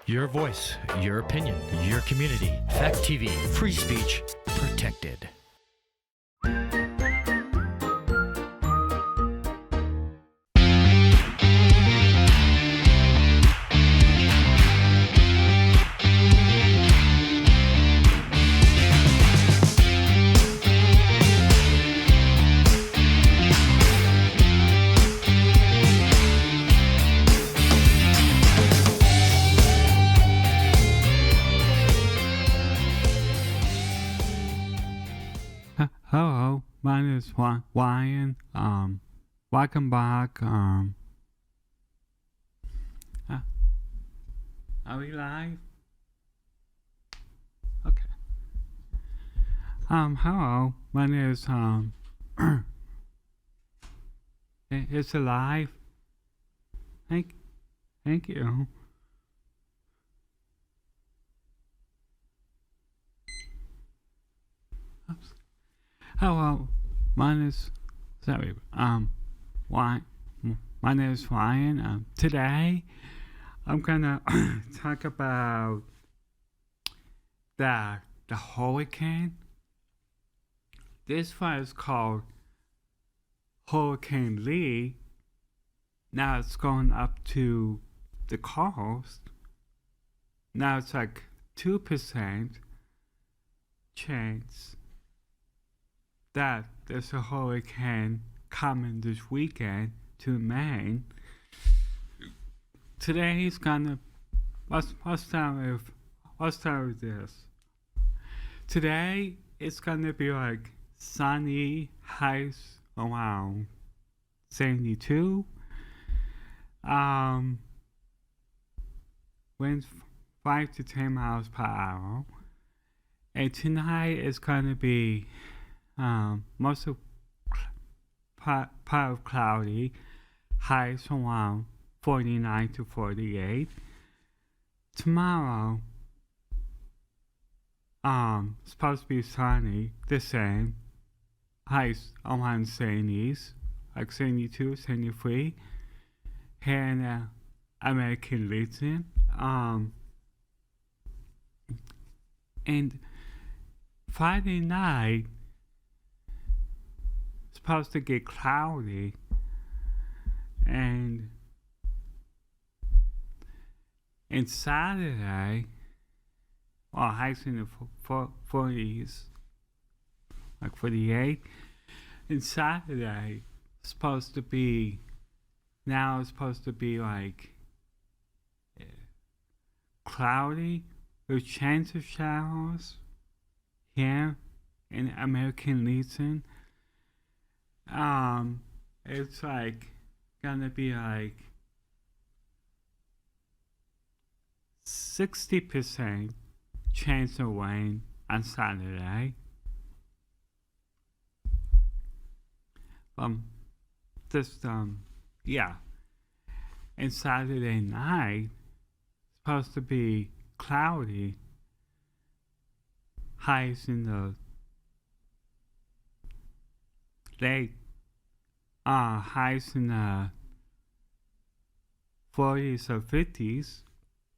Your voice, your opinion, your community. Fact TV, free speech protected. Hello, my name is Ryan. Welcome back. Are we live? Okay. Hello, my name is it's alive. Thank you. Oops. Hello, my name is my name is Ryan. Today, I'm gonna talk about the hurricane. This one is called Hurricane Lee. Now it's going up to the coast. Now it's like 2% chance that there's a hurricane coming this weekend to Maine. Today is gonna let's start with this. Today it's gonna be like sunny, highs around 72. Winds 5 to 10 miles per hour. And tonight is gonna be most of part of cloudy, highs around 49 to 48. Tomorrow, supposed to be sunny, the same, highs around 70s, like 72, 73, here in American Legion. And Friday night, supposed to get cloudy, and Saturday, well, highs in the 40s, like 48, and Saturday supposed to be like cloudy with chance of showers here in American Legion. It's like gonna be like 60% chance of rain on Saturday. Yeah. And Saturday night supposed to be cloudy. Highs in the late highs in the 40s or 50s.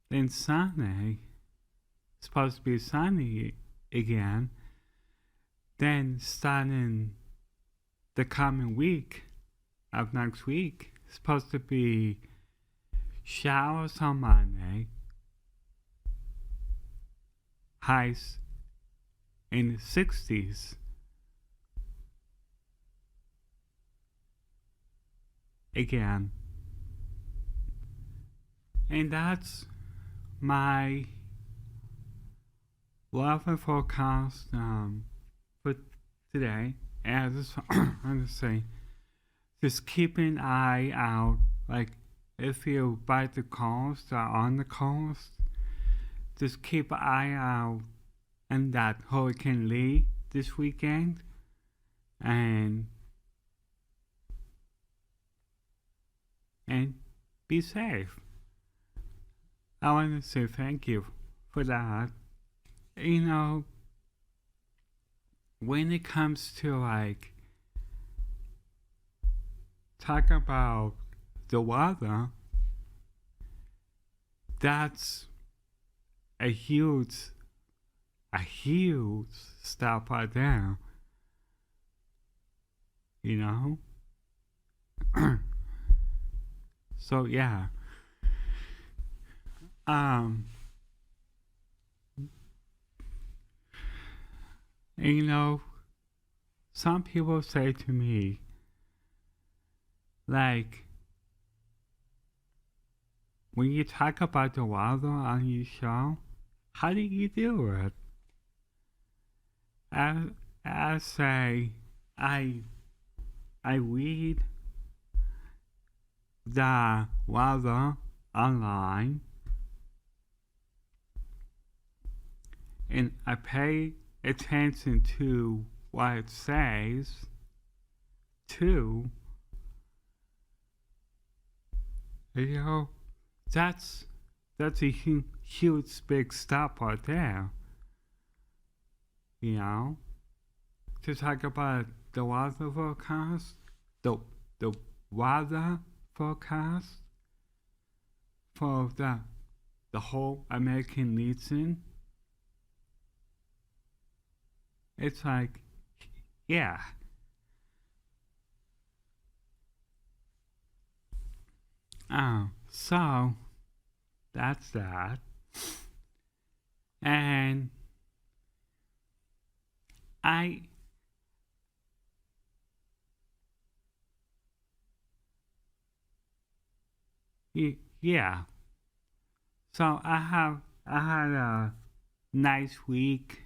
Then Sunday, supposed to be sunny again. Then starting the coming week of next week, supposed to be showers on Monday. Highs in the 60s. Again. And that's my weather forecast for today. And I just want to say, just keep an eye out. Like, if you're by the coast or on the coast, just keep an eye out on that Hurricane Lee this weekend. And be safe. I want to say thank you for that. You know, when it comes to like talk about the weather, that's a huge step right there. You know? So yeah. Um and you know, some people say to me, like, when you talk about the weather on your show, how do you do it? I say, I read the weather online and I pay attention to what it says too. You know, that's a huge big step right there. You know, to talk about the weather forecast, the the weather forecast for the whole American region. It's like, yeah. So that's that. And I yeah. So I had a nice week.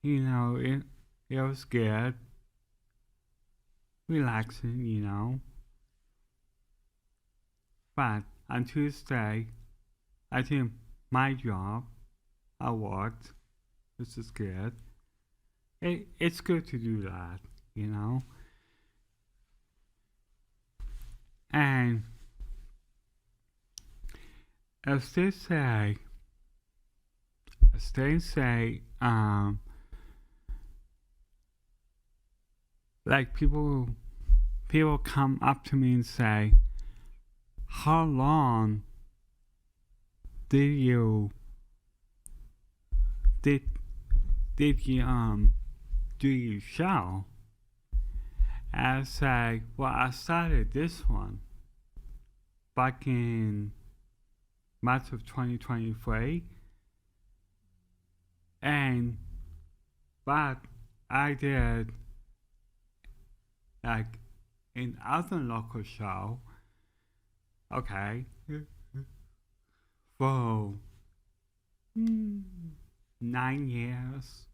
You know, it was good. Relaxing, you know. But on Tuesday I did my job. I worked, which is good. It's good to do that, you know. And as they say, like people come up to me and say, "How long did you did did you do your show?" I say, "Well, I started this one back in March of 2023, and but I did like in other local show, okay, for 9 years.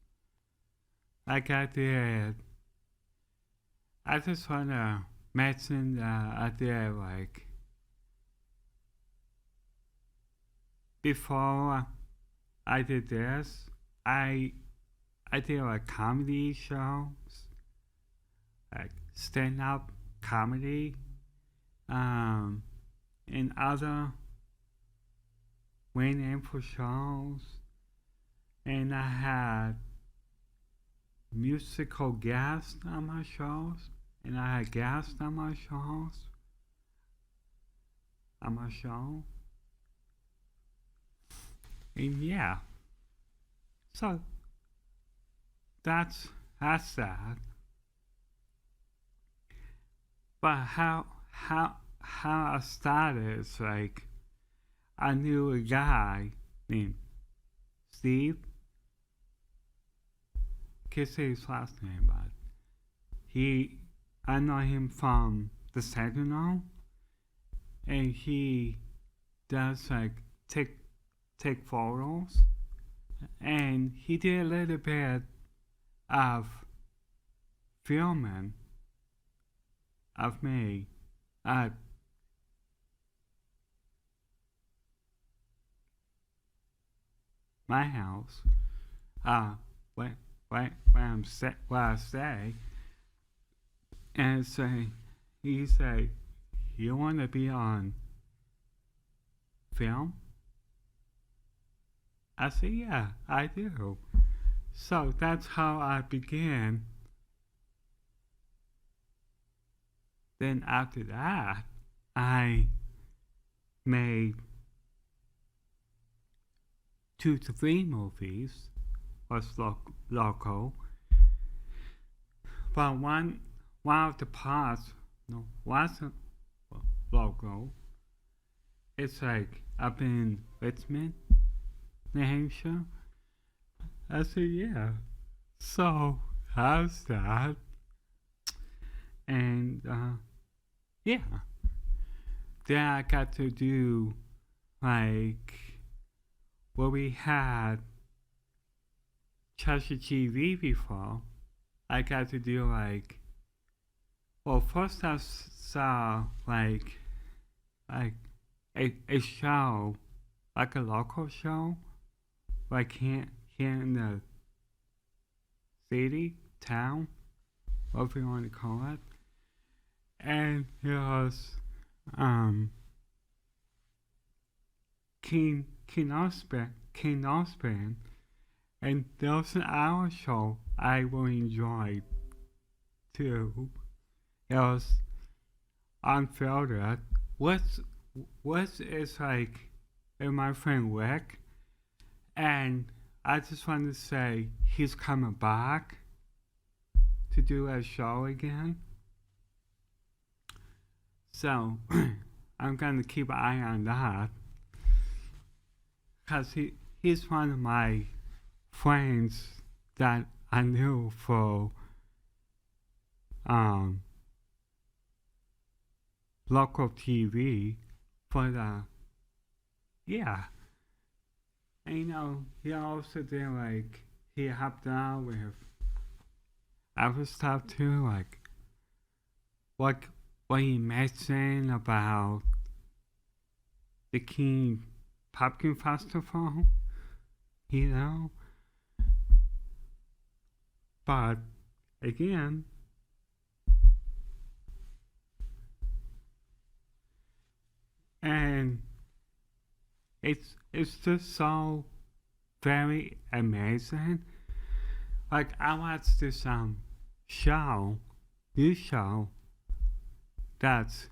Like I did. I just wanna mention that I did like before I did this, I did like comedy shows, like stand up comedy, and other went in for shows, and I had musical guests on my shows, and I had guests on my shows, on my show, and yeah, so that's that. But how I started is like I knew a guy named Steve. Can't say his last name, but I know him from the Sentinel, and he does like take photos, and he did a little bit of filming of me at my house, when where I stay, and he say, "You want to be on film?" I say, "Yeah, I do." So that's how I began. Then after that, I made 2 to 3 movies was local, but one of the parts wasn't local. It's like up in Richmond, New Hampshire. I said, yeah. So how's that? And yeah. Then I got to do like what we had Cheshire TV before. I got to do like, well, first I saw like a show, like a local show, like here in the city, town, whatever you want to call it. And it was King Osborne, and there was an hour show I really enjoyed too. It was unfiltered. What is like with my friend Rick, and I just wanted to say he's coming back to do a show again. So I'm gonna keep an eye on that, cause he's one of my friends that I knew for local TV for the yeah. And he also did like he helped out with other stuff too, like what he mentioned about the King Pumpkin Festival, But again, and it's just so very amazing. Like I watched this new show that's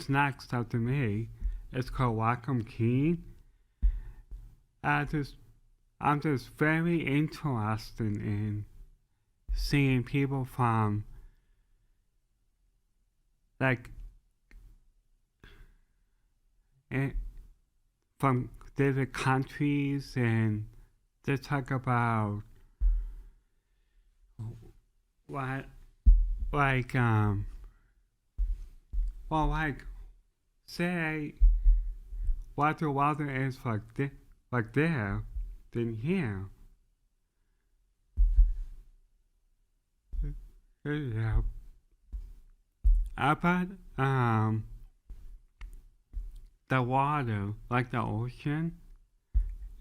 next after me. It's called Welcome King. I'm just very interested in seeing people from from different countries, and they talk about say what the weather is like there than here. Yeah. About the water, like the ocean,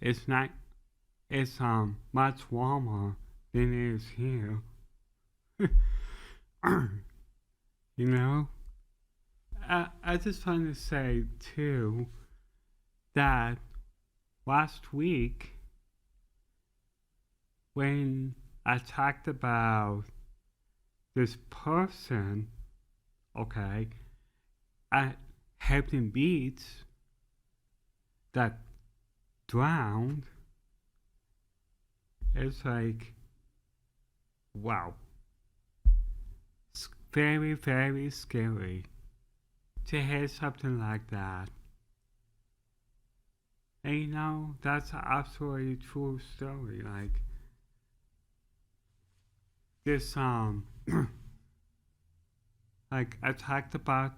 it's much warmer than it is here. I just want to say too that last week when I talked about this person, at Hampton Beach that drowned, it's like, wow. It's very, very scary to hear something like that. And that's an absolutely true story. Like, this, like, I talked about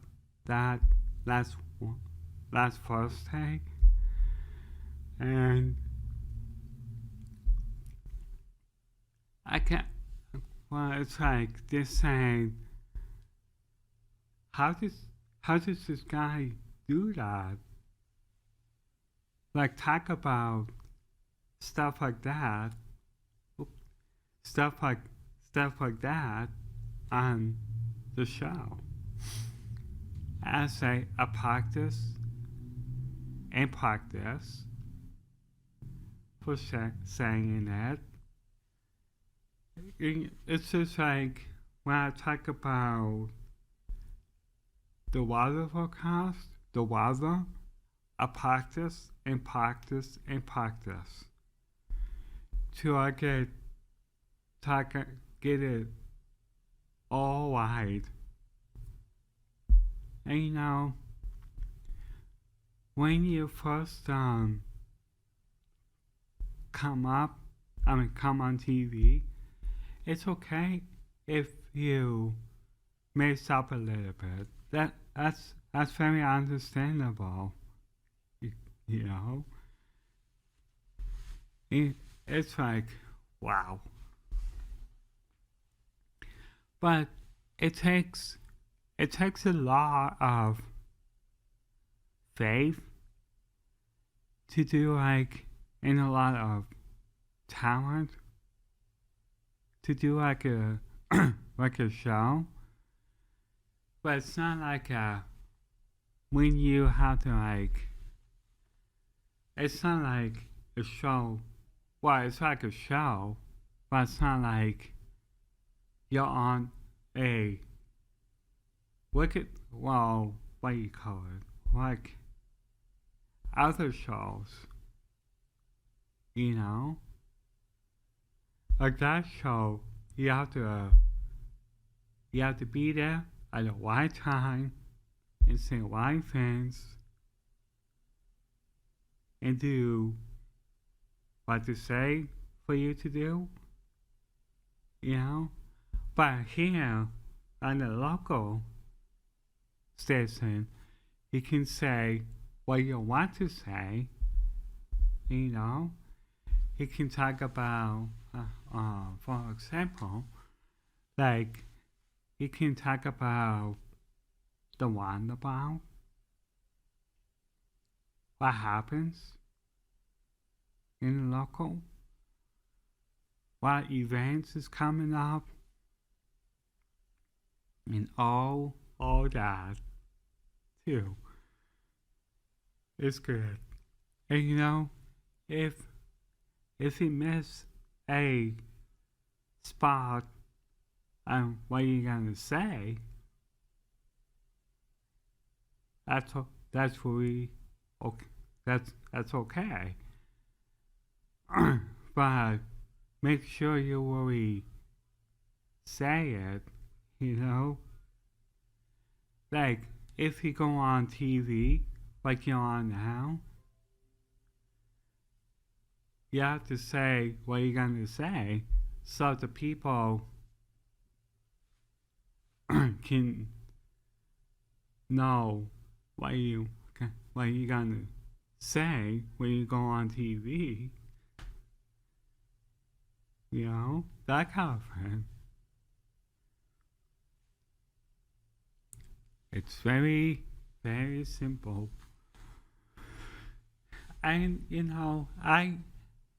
that last Thursday, and I can't, well, it's like this saying, how does this guy do that? Like, talk about stuff like that, stuff like that on the show. As a practice for saying that. It's just like when I talk about the weather forecast, the weather, I practice and practice and practice till I get it all right. And you know, when you first come on TV, it's okay if you mess up a little bit. That's very understandable. You know, it's like wow, but it takes a lot of faith to do and a lot of talent to do like a show, but it's not like when you have to it's not like a show. Well, it's like a show, but it's not like you're on a what do you call it? Like other shows, you know? Like that show, you have to be there at the right time and say the right things and do what to say for you to do, you know? But here on the local station, you can say what you want to say, you know? You can talk about, for example, like you can talk about the roundabout, what happens in the local, what events is coming up, and all that too. It's good. And you know, if you miss a spot on what you gonna say, that's really okay. That's okay. But make sure you really say it, you know? Like, if you go on TV, like you're on now, you have to say what you're going to say so the people can know what you're going to say when you go on TV. You know, that kind of thing. It's very, very simple. And you know, I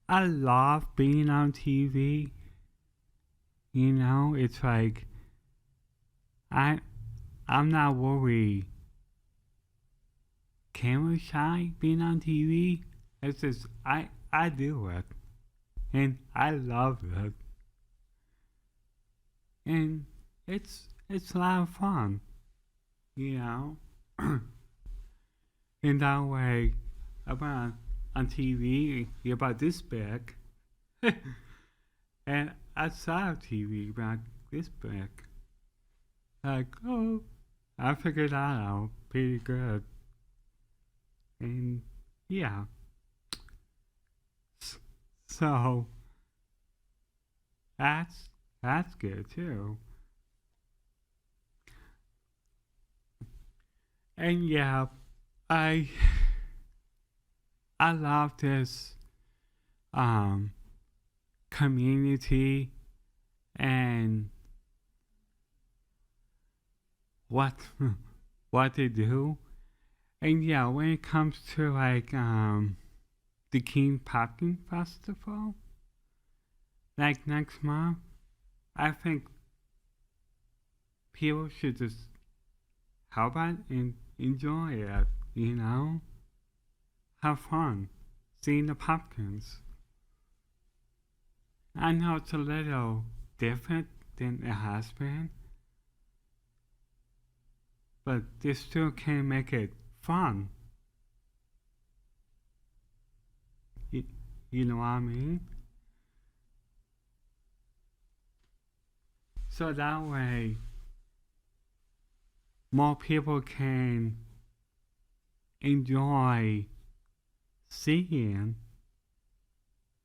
love being on TV. You know, it's like I'm not worried camera shy being on TV. It's just I do it. And I love it. And it's a lot of fun. You know? In that way, about on TV, you're about this big. And outside of TV, about this big. Like, oh, I figured that out pretty good. And yeah. So that's good too. And yeah, I love this community and what they do. And yeah, when it comes to the King Pumpkin Festival, like next month, I think people should just help out and enjoy it, you know? Have fun seeing the pumpkins. I know it's a little different than it has been, but they still can make it fun, You know what I mean? So that way, more people can enjoy seeing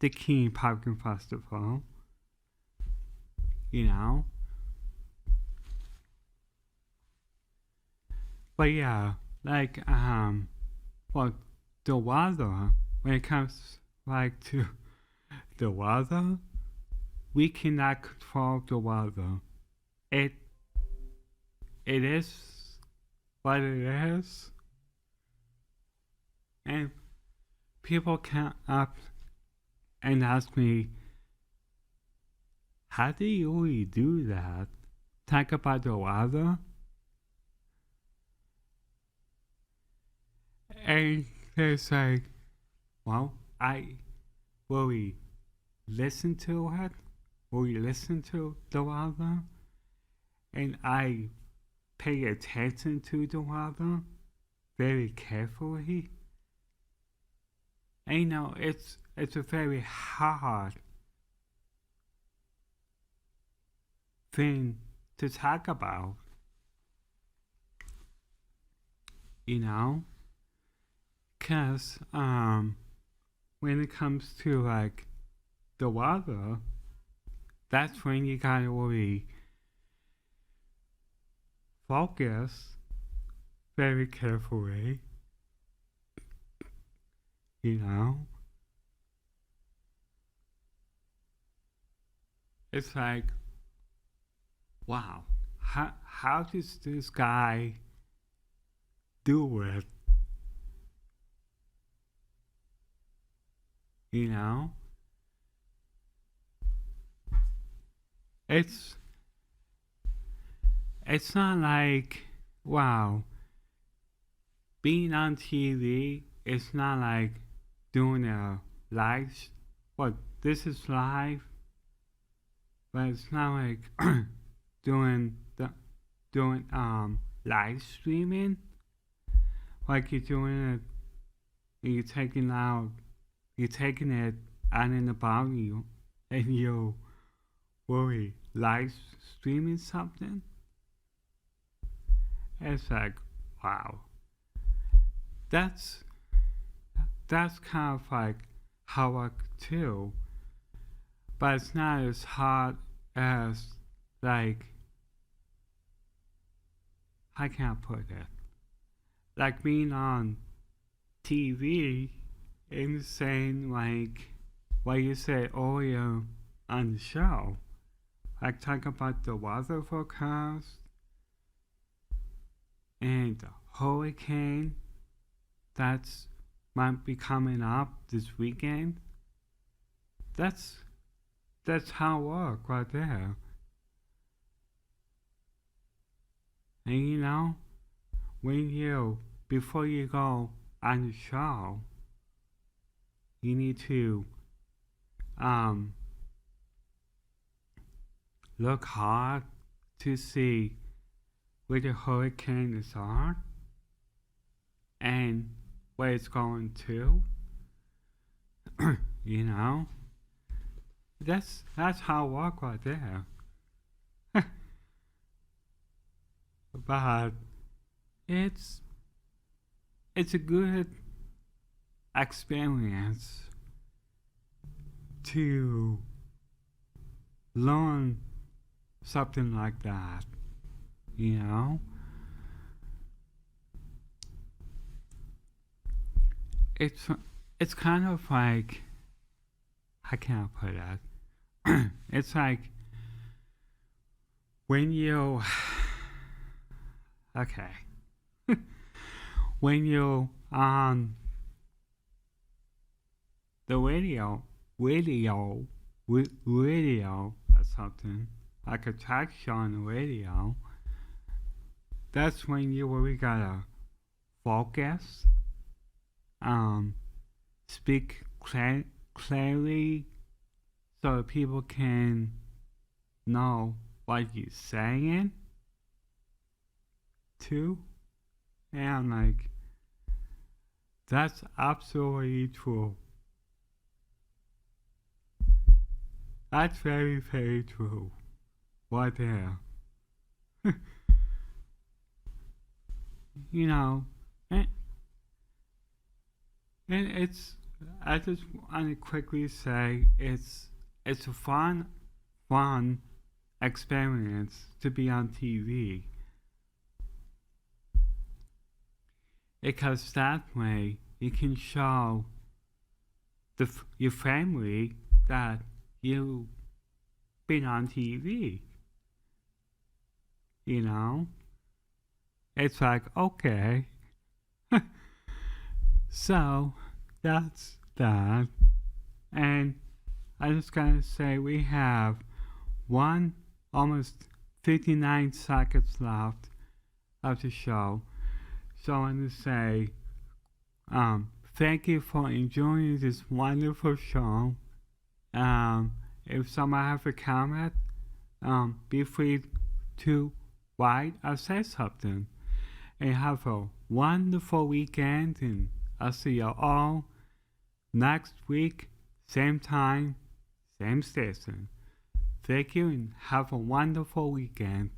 the King Pumpkin Festival, you know? But yeah, like, well, the weather, when it comes, like, to the weather, we cannot control the weather. It, it is what it is, and people come up and ask me, how do you really do that? Talk about the weather? And they say, well, I really listen to it, really listen to the weather, and I pay attention to the weather very carefully. And you know, it's a very hard thing to talk about, you know? Because when it comes to like the weather, that's when you gotta really focus very carefully, you know? It's like, wow, how does this guy do it? You know? It's not like, wow, being on TV, it's not like doing a live, what, this is live, but it's not like doing live streaming, like you're doing it, and you're taking it out in the body, and you're really live streaming something. It's like, wow, that's kind of like hard too, but it's not as hard as, like, how can I put it? Like being on TV and saying, like, what you said earlier on the show, like talk about the weather forecast and the hurricane that's might be coming up this weekend. That's how it works right there. And you know, when you before you go on the show, you need to look hard to see where the hurricanes are and where it's going to. You know, that's how it works right there. But it's a good experience to learn something like that, you know? It's kind of like, how can I put it? It's like when you okay. When you're on the radio or something, like a talk show on the radio, that's when you really gotta focus, speak clearly so people can know what you're saying too. And like, that's absolutely true. That's very, very true. Right there. You know, and, and I just want to quickly say it's a fun experience to be on TV. Because that way you can show your family that you've been on TV. You know? It's like, okay. So, that's that. And I just gotta say, we have almost 59 seconds left of the show. So I want to say, thank you for enjoying this wonderful show. If someone has a comment, be free to write or say something. And have a wonderful weekend, and I'll see you all next week, same time, same station. Thank you and have a wonderful weekend.